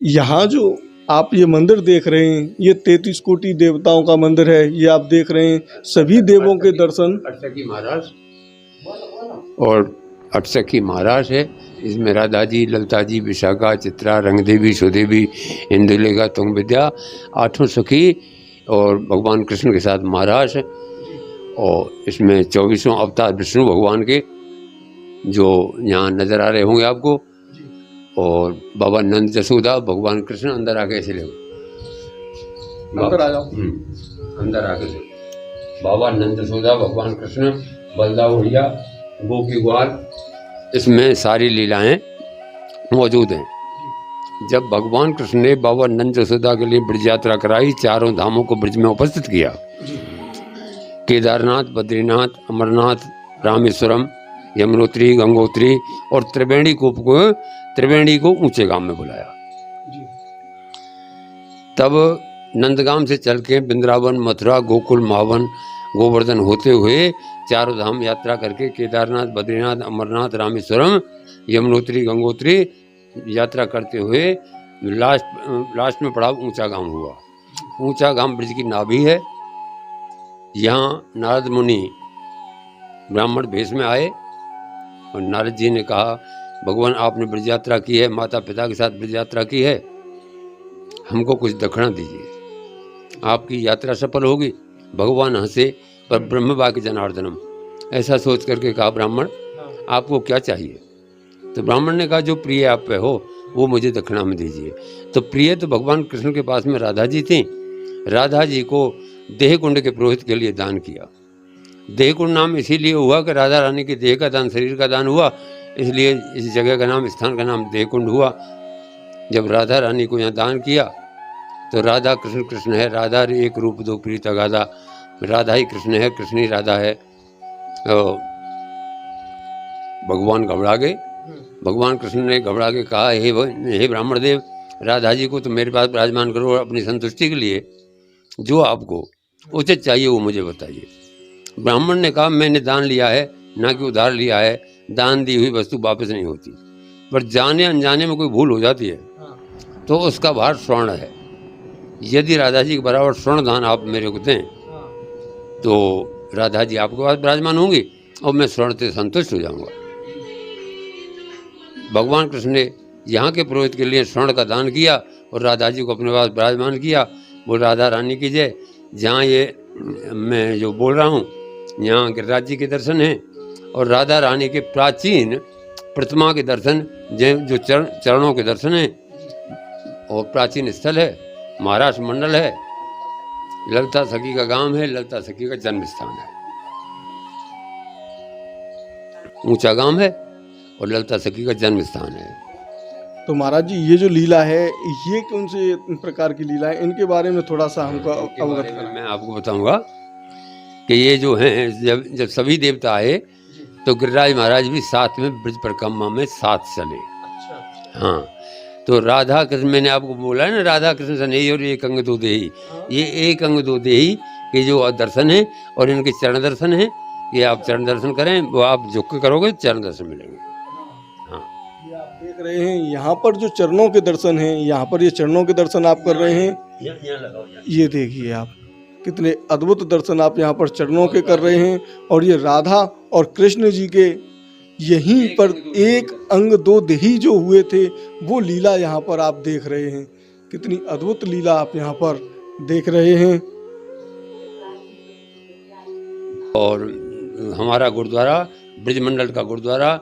यहाँ जो आप ये मंदिर देख रहे हैं, ये 33 कोटि देवताओं का मंदिर है। ये आप देख रहे हैं, सभी देवों के दर्शन। अटसखी महाराज और अटसखी महाराज है। इसमें राधा जी, ललिता जी, विशाखा, चित्रा, रंगदेवी, सुदेवी, इंदुलेखा, तुंग विद्या, 8 सखी और भगवान कृष्ण के साथ महाराज है। और इसमें 24वां अवतार विष्णु भगवान के जो यहाँ नजर आ रहे होंगे आपको। और बाबा नंद जसोदा, भगवान कृष्ण अंदर आके चले, अंदर आ जाओ। अंदर आके चले। बाबा नंद जसोदा, भगवान कृष्ण, बलदाव भैया, गोपी ग्वाल, इसमें सारी लीलाएं मौजूद हैं। जब भगवान कृष्ण ने बाबा नंद जसोदा के लिए ब्रज यात्रा कराई, चारों धामों को ब्रज में उपस्थित किया, केदारनाथ, बद्रीनाथ, अमरनाथ, रामेश्वरम, यमुनोत्री, गंगोत्री और त्रिवेणी को ऊंचे गांव में बुलाया। तब नंदगाम से चल के वृंदावन, मथुरा, गोकुल, मावन, गोवर्धन होते हुए चारों धाम यात्रा करके केदारनाथ, बद्रीनाथ, अमरनाथ, रामेश्वरम, यमुनोत्री, गंगोत्री यात्रा करते हुए लास्ट में पड़ाव ऊंचा गांव हुआ। ऊंचा गांव ब्रज की नाभि है। यहाँ नारद मुनि ब्राह्मण भेष में आए और नारद जी ने कहा, भगवान आपने ब्रज यात्रा की है, माता पिता के साथ ब्रज यात्रा की है, हमको कुछ दक्षिणा दीजिए, आपकी यात्रा सफल होगी। भगवान हंसे, पर ब्रह्म वाक्य जनार्दनम, ऐसा सोच करके कहा, ब्राह्मण आपको क्या चाहिए? तो ब्राह्मण ने कहा, जो प्रिय आप पे हो वो मुझे दक्षिणा में दीजिए। तो प्रिय तो भगवान कृष्ण के पास में राधा जी थी। राधा जी को देह कुंड के पुरोहित के लिए दान किया। देह कुंड नाम इसीलिए हुआ कि राधा रानी के देह का दान, शरीर का दान हुआ, इसलिए इस जगह का नाम, स्थान का नाम देह कुंड हुआ। जब राधा रानी को यहाँ दान किया तो राधा कृष्ण, कृष्ण है राधा रे एक रूप दो प्रीत अगाधा, राधा ही कृष्ण है, कृष्ण ही राधा है। भगवान घबरा गए। भगवान कृष्ण ने घबरा के कहा, हे ब्राह्मण देव, राधा जी को तो मेरे पास विराजमान करो और अपनी संतुष्टि के लिए जो आपको उचित चाहिए वो मुझे बताइए। ब्राह्मण ने कहा, मैंने दान लिया है, ना कि उधार लिया है। दान दी हुई वस्तु वापस नहीं होती, पर जाने अनजाने में कोई भूल हो जाती है तो उसका भार स्वर्ण है। यदि राधा जी के बराबर स्वर्ण दान आप मेरे को दें तो राधा जी आपके पास विराजमान होंगी और मैं स्वर्ण से संतुष्ट हो जाऊंगा। भगवान कृष्ण ने यहाँ के पुरोहित के लिए स्वर्ण का दान किया और राधा जी को अपने पास विराजमान किया। वो राधा रानी की जय। जहाँ ये मैं जो बोल रहा हूँ, यहाँ गिरिराज जी के दर्शन हैं और राधा रानी के प्राचीन प्रतिमा के दर्शन, जो चरणों के दर्शन हैं। और प्राचीन स्थल है, महाराष्ट्र मंडल है, ललिता सखी का गांव है, ललिता सखी का जन्म स्थान है। ऊंचा गांव है और ललिता सखी का जन्म स्थान है। तो महाराज जी, ये जो लीला है, ये कौन से प्रकार की लीला है, इनके बारे में थोड़ा सा हमको अवगत करें। मैं आपको बताऊंगा कि ये जो हैं, जब सभी देवता आए तो गिरिराज महाराज भी साथ में ब्रज परिक्रमा में साथ चले। हाँ, तो राधा कृष्ण, मैंने आपको बोला है ना, राधा कृष्ण सनेही और एक अंग दो देही। ये एक अंग दो देही के जो दर्शन है और इनके चरण दर्शन है, ये आप चरण दर्शन करें, वो आप झुक के करोगे चरण दर्शन मिलेंगे। हाँ, ये आप देख रहे हैं, यहाँ पर जो चरणों के दर्शन हैं, यहाँ पर ये चरणों के दर्शन आप कर रहे हैं। ये देखिए आप, कितने अद्भुत दर्शन आप यहाँ पर चरणों के कर रहे हैं। और ये राधा और कृष्ण जी के यहीं पर एक अंग दो देही जो हुए थे, वो लीला यहाँ पर आप देख रहे हैं। कितनी अद्भुत लीला आप यहाँ पर देख रहे हैं। और हमारा गुरुद्वारा, ब्रजमंडल का गुरुद्वारा,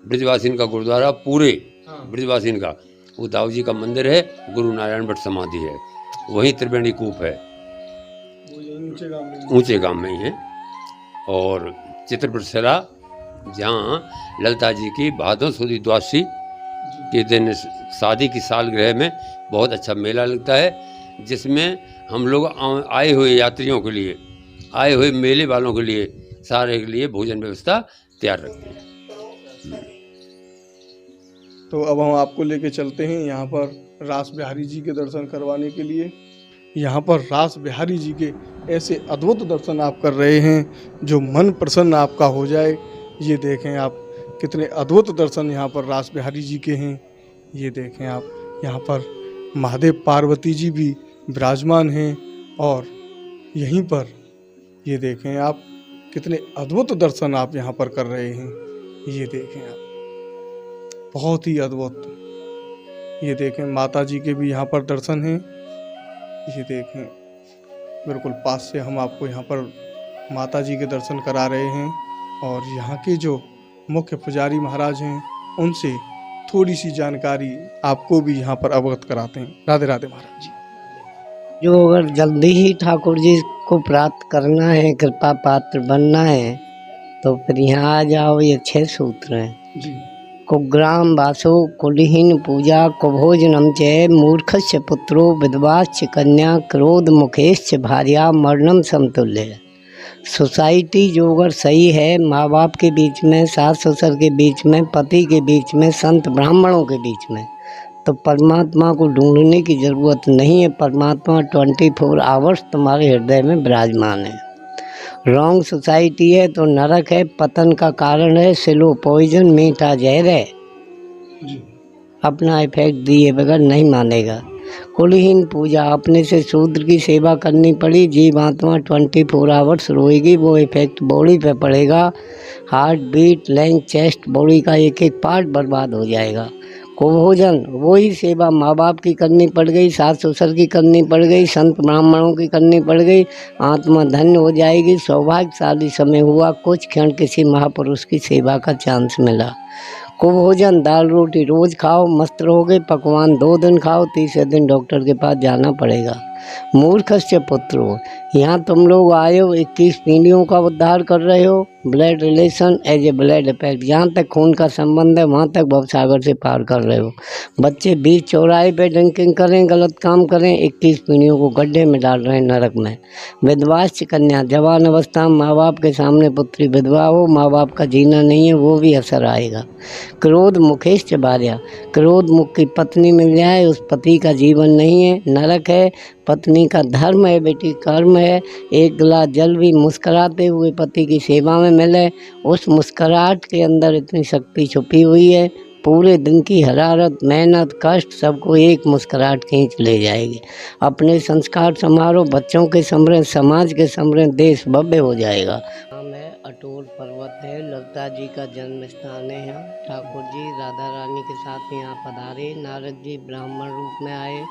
ब्रजवासीन का गुरुद्वारा, पूरे ब्रजवासीन का, वो दाऊ जी का मंदिर है, गुरु नारायण भट्ट समाधि है, वहीं त्रिवेणी कूप है, ऊंचे गांव में ही है। और चित्रपटशिला, जहाँ ललिता जी की भादों सुदी द्वादशी के दिन शादी की सालगिरह में बहुत अच्छा मेला लगता है, जिसमें हम लोग आए हुए यात्रियों के लिए, आए हुए मेले वालों के लिए, सारे के लिए भोजन व्यवस्था तैयार रखते हैं। तो अब हम आपको लेके चलते हैं यहाँ पर रास बिहारी जी के दर्शन करवाने के लिए। यहाँ पर रास बिहारी जी के ऐसे अद्भुत दर्शन आप कर रहे हैं जो मन प्रसन्न आपका हो जाए। ये देखें आप, कितने अद्भुत दर्शन यहाँ पर रास बिहारी जी के हैं। ये देखें आप, यहाँ पर महादेव पार्वती जी भी विराजमान हैं। और यहीं पर ये देखें आप, कितने अद्भुत दर्शन आप यहाँ पर कर रहे हैं। ये देखें आप, बहुत ही अद्भुत। ये देखें माता जी के भी यहाँ पर दर्शन हैं। ये देखें बिल्कुल पास से हम आपको यहाँ पर माता जी के दर्शन करा रहे हैं। और यहाँ के जो मुख्य पुजारी महाराज हैं उनसे थोड़ी सी जानकारी आपको भी यहाँ पर अवगत कराते हैं। राधे राधे महाराज जी। जो अगर जल्दी ही ठाकुर जी को प्राप्त करना है, कृपा पात्र बनना है, तो फिर यहाँ आ जाओ। ये 6 सूत्र हैं जी। कुग्राम वासो कुलहीन पूजा कुभोजनम च मूर्खस्य पुत्रो विधवाश्च कन्या क्रोध मुखेश्च भार्या मरणम समतुल्य। सोसाइटी जो अगर सही है, माँ बाप के बीच में, सास ससुर के बीच में, पति के बीच में, संत ब्राह्मणों के बीच में, तो परमात्मा को ढूंढने की ज़रूरत नहीं है। परमात्मा 24 आवर्स तुम्हारे हृदय में विराजमान है। रॉन्ग सोसाइटी है तो नरक है, पतन का कारण है, स्लो पॉइजन, मीठा जहर है। अपना इफेक्ट दिए बगैर नहीं मानेगा। कुलहीन पूजा, अपने से शूद्र की सेवा करनी पड़ी, जीवात्मा 24 आवर्स रोएगी, वो इफेक्ट बॉडी पे पड़ेगा। Heart beat, lung, chest, body का एक एक पार्ट बर्बाद हो जाएगा। कुभोजन, वही सेवा माँ बाप की करनी पड़ गई, सास ससुर की करनी पड़ गई, संत ब्राह्मणों की करनी पड़ गई, आत्मा धन्य हो जाएगी। सौभाग्यशाली समय हुआ, कुछ क्षण किसी महापुरुष की सेवा का चांस मिला। कुभोजन, दाल रोटी रोज खाओ, मस्त रहोगे। पकवान 2 दिन खाओ, तीसरे दिन डॉक्टर के पास जाना पड़ेगा। मूर्खस्य पुत्रो, यहाँ तुम लोग आए हो, 21 पीढ़ियों का उद्धार कर रहे हो। Blood relation as a blood effect, जहाँ तक खून का संबंध है वहाँ तक भवसागर से पार कर रहे हो। बच्चे बीच चौराहे पे ड्रिंकिंग करें, गलत काम करें, 21 पीढ़ियों को गड्ढे में डाल रहे हैं, नरक में। विधवाश्च कन्या, जवान अवस्था में माँ बाप के सामने पुत्री विधवा हो, माँ बाप का जीना नहीं है, वो भी असर आएगा। क्रोध मुखेश्च भार्या, क्रोध मुख की पत्नी मिल जाए, उस पति का जीवन नहीं है, नरक है। पत्नी का धर्म है बेटी, कर्म है। एक गिलास जल भी मुस्कुराते हुए पति की सेवा में मिले, उस मुस्कुराहट के अंदर इतनी शक्ति छुपी हुई है। पूरे दिन की हरारत, मेहनत, कष्ट सबको एक मुस्कुराहट खींच ले जाएगी। अपने संस्कार संभालो, बच्चों के संभरे, समाज के संभरे, देश भव्य हो जाएगा। नाम है अटोल पर्वत है, ललिता जी का जन्म स्थान है। यहाँ ठाकुर जी राधा रानी के साथ यहाँ पधारे। नारद जी ब्राह्मण रूप में आए।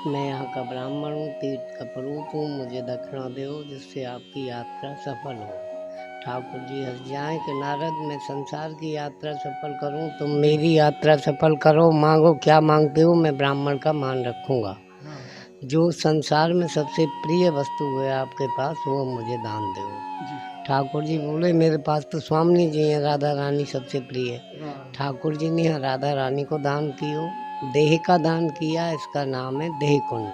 मैं यहाँ का ब्राह्मण हूँ, तीर्थ का पुरोहित हूँ, मुझे दक्षिणा दो जिससे आपकी यात्रा सफल हो। ठाकुर जी हंस जाएं कि नारद, मैं संसार की यात्रा सफल करूं, तुम मेरी यात्रा सफल करो। मांगो, क्या मांगते हो, मैं ब्राह्मण का मान रखूंगा। जो संसार में सबसे प्रिय वस्तु है आपके पास, वो मुझे दान दो। ठाकुर जी बोले, मेरे पास तो स्वामी जी हैं, राधा रानी सबसे प्रिय। ठाकुर जी ने राधा रानी को दान किया, देह का दान किया। इसका नाम है देह कुंड,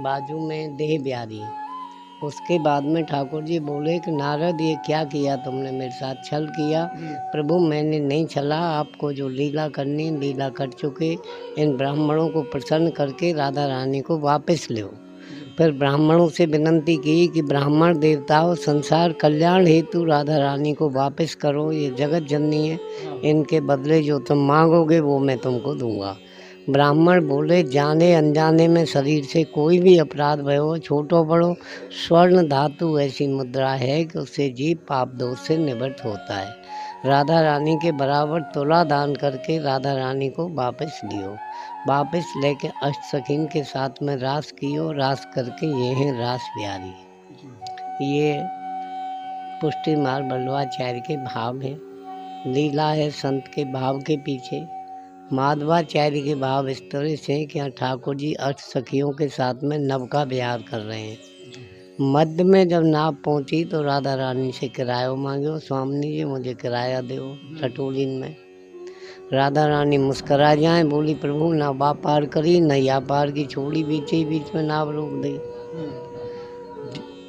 बाजू में देह ब्यारी। उसके बाद में ठाकुर जी बोले कि नारद, ये क्या किया तुमने, मेरे साथ छल किया। प्रभु, मैंने नहीं छला, आपको जो लीला करनी लीला कर चुके। इन ब्राह्मणों को प्रसन्न करके राधा रानी को वापस लो। फिर ब्राह्मणों से विनंती की कि ब्राह्मण देवताओं, संसार कल्याण हेतु राधा रानी को वापस करो, ये जगत जननी है, इनके बदले जो तुम मांगोगे वो मैं तुमको दूंगा। ब्राह्मण बोले, जाने अनजाने में शरीर से कोई भी अपराध भय हो, छोटो बड़ो, स्वर्ण धातु ऐसी मुद्रा है कि उससे जीव पाप दोष से निवृत्त होता है। राधा रानी के बराबर तुला दान करके राधा रानी को वापस लियो। वापस लेके अष्ट सखीन के साथ में रास कियो। रास करके ये हैं रास प्यारी। ये पुष्टि मार बल्लवाचार्य के भाव है, लीला है संत के भाव के पीछे। माधवाचार्य के भाव इस तरह से कि ठाकुर जी अष्ट सखियों के साथ में नव का विहार कर रहे हैं। मध्य में जब नाव पहुंची तो राधा रानी से किराया मांगो, स्वामी जी मुझे किराया दो टटोलिन में। राधा रानी मुस्करा जाए, बोली, प्रभु ना बा पार करी न या पार की छोड़ी, बीच ही बीच में नाव रोक दी।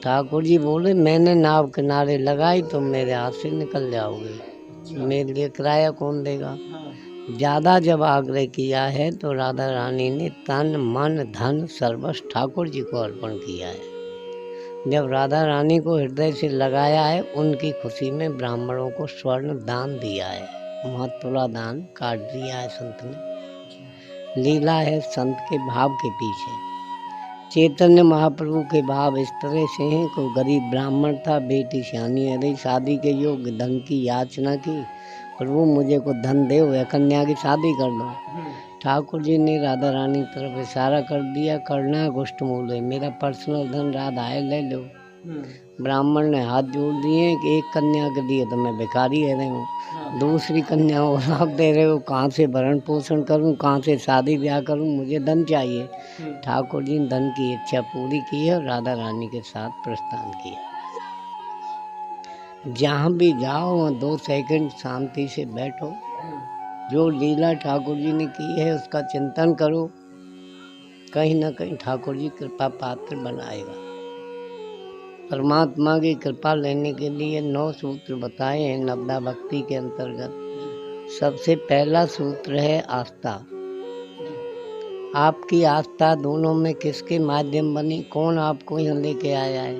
ठाकुर जी बोले, मैंने नाव किनारे लगाई, तुम मेरे हाथ से निकल जाओगे, मेरे लिए किराया कौन देगा। ज़्यादा जब आग्रह किया है तो राधा रानी ने तन मन धन सर्वस्व ठाकुर जी को अर्पण किया है। जब राधा रानी को हृदय से लगाया है, उनकी खुशी में ब्राह्मणों को स्वर्ण दान दिया है, महत्वपूर्ण दान काट दिया है संत ने। लीला है संत के भाव के पीछे। चैतन्य महाप्रभु के भाव इस तरह से हैं। कोई गरीब ब्राह्मण था, बेटी सियानी है रही, शादी के योग्य, धन की याचना की, प्रभु मुझे को धन दे, वह कन्या की शादी कर दो। ठाकुर जी ने राधा रानी की तरफ इशारा कर दिया, करना है गोष्ठ मूल है, मेरा पर्सनल धन राधा है, ले लो। ब्राह्मण ने हाथ जोड़ दिए कि एक कन्या के लिए तो मैं भिखारी रह रही हूँ, दूसरी कन्या और आप दे रहे हो, कहाँ से भरण पोषण करूँ, कहाँ से शादी ब्याह करूँ, मुझे धन चाहिए। ठाकुर जी ने धन की इच्छा पूरी की है और राधा रानी के साथ प्रस्थान किया। जहाँ भी जाओ वहाँ 2 सेकंड शांति से बैठो, जो लीला ठाकुर जी ने की है उसका चिंतन करो, कहीं ना कहीं ठाकुर जी कृपा पात्र बनाएगा। परमात्मा की कृपा लेने के लिए 9 सूत्र बताए हैं नवदा भक्ति के अंतर्गत। सबसे पहला सूत्र है आस्था। आपकी आस्था दोनों में किसके माध्यम बनी, कौन आपको यहाँ लेके आया है?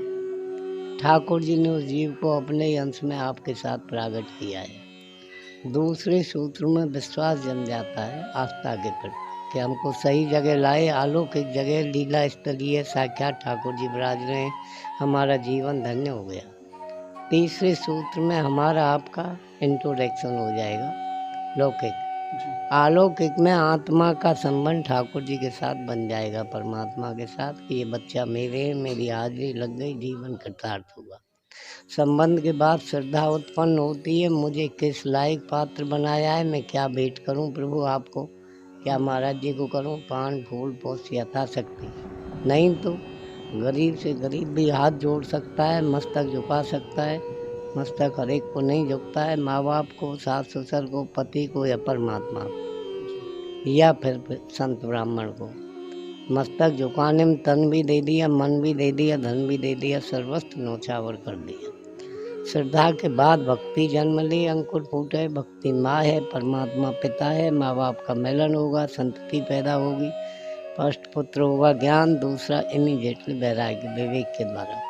ठाकुर जी ने उस जीव को अपने अंश में आपके साथ प्रकट किया है। दूसरे सूत्र में विश्वास जम जाता है आस्था के प्रति कि हमको सही जगह लाए, अलौकिक जगह, लीला स्थलीय साक्षात ठाकुर जी विराज रहे हैं, हमारा जीवन धन्य हो गया। तीसरे सूत्र में हमारा आपका इंट्रोडक्शन हो जाएगा लौकिक। अलौकिक में आत्मा का संबंध ठाकुर जी के साथ बन जाएगा, परमात्मा के साथ, कि ये बच्चा मेरे है, मेरी हाजिरी लग गई, जीवन कृतार्थ हुआ। संबंध के बाद श्रद्धा उत्पन्न होती है, मुझे किस लायक पात्र बनाया है, मैं क्या भेंट करूं प्रभु आपको, क्या महाराज जी को करूं, पान फूल पोष यथाशक्ति। नहीं तो गरीब से गरीब भी हाथ जोड़ सकता है, मस्तक झुका सकता है। मस्तक हर एक को नहीं झुकता है, माँ बाप को, सास ससुर को, पति को या परमात्मा को, या फिर संत ब्राह्मण को। मस्तक झुकाने में तन भी दे दिया, मन भी दे दिया, धन भी दे दिया, सर्वस्व नौछावर कर दिया। श्रद्धा के बाद भक्ति जन्म ली, अंकुर फूटे, भक्ति माँ है, परमात्मा पिता है, माँ बाप का मिलन होगा, संतति पैदा होगी, फर्स्ट पुत्र होगा ज्ञान, दूसरा इमीडिएटली वैराग्य विवेक के द्वारा।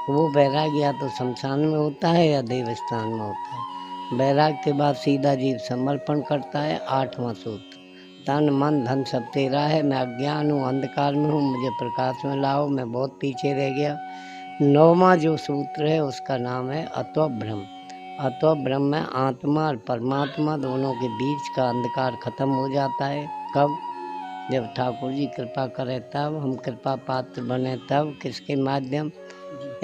वो वैराग्य या तो शमशान में होता है या देवस्थान में होता है। वैराग्य के बाद सीधा जीव समर्पण करता है। 8वां सूत्र, तन मन धन सब तेरा है, मैं अज्ञान हूँ, अंधकार में हूँ, मुझे प्रकाश में लाओ, मैं बहुत पीछे रह गया। 9वां जो सूत्र है उसका नाम है अतो ब्रह्म। अतो ब्रह्म में आत्मा और परमात्मा दोनों के बीच का अंधकार खत्म हो जाता है। कब? जब ठाकुर जी कृपा करें तब, हम कृपा पात्र बने तब। किसके माध्यम?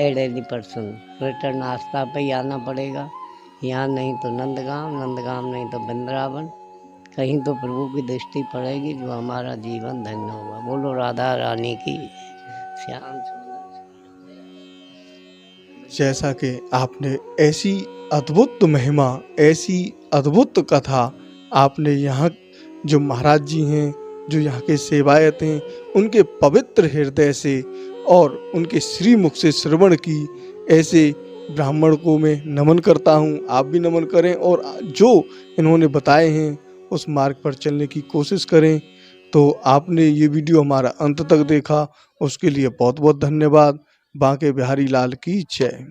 एडेली पर्सन। रिटर्न आस्था पे ही आना पड़ेगा, यहाँ नहीं तो नंदगाम, नंदगाम नहीं तो वृंदावन, कहीं तो प्रभु की दृष्टि पड़ेगी जो हमारा जीवन धन्य होगा। बोलो राधा रानी की श्याम। जैसा कि आपने ऐसी अद्भुत महिमा, ऐसी अद्भुत कथा आपने यहाँ जो महाराज जी हैं, जो यहाँ के सेवायत हैं, उनके पवित्र हृदय से और उनके श्रीमुख से श्रवण की, ऐसे ब्राह्मण को मैं नमन करता हूँ। आप भी नमन करें और जो इन्होंने बताए हैं उस मार्ग पर चलने की कोशिश करें। तो आपने ये वीडियो हमारा अंत तक देखा, उसके लिए बहुत बहुत धन्यवाद। बांके बिहारी लाल की जय।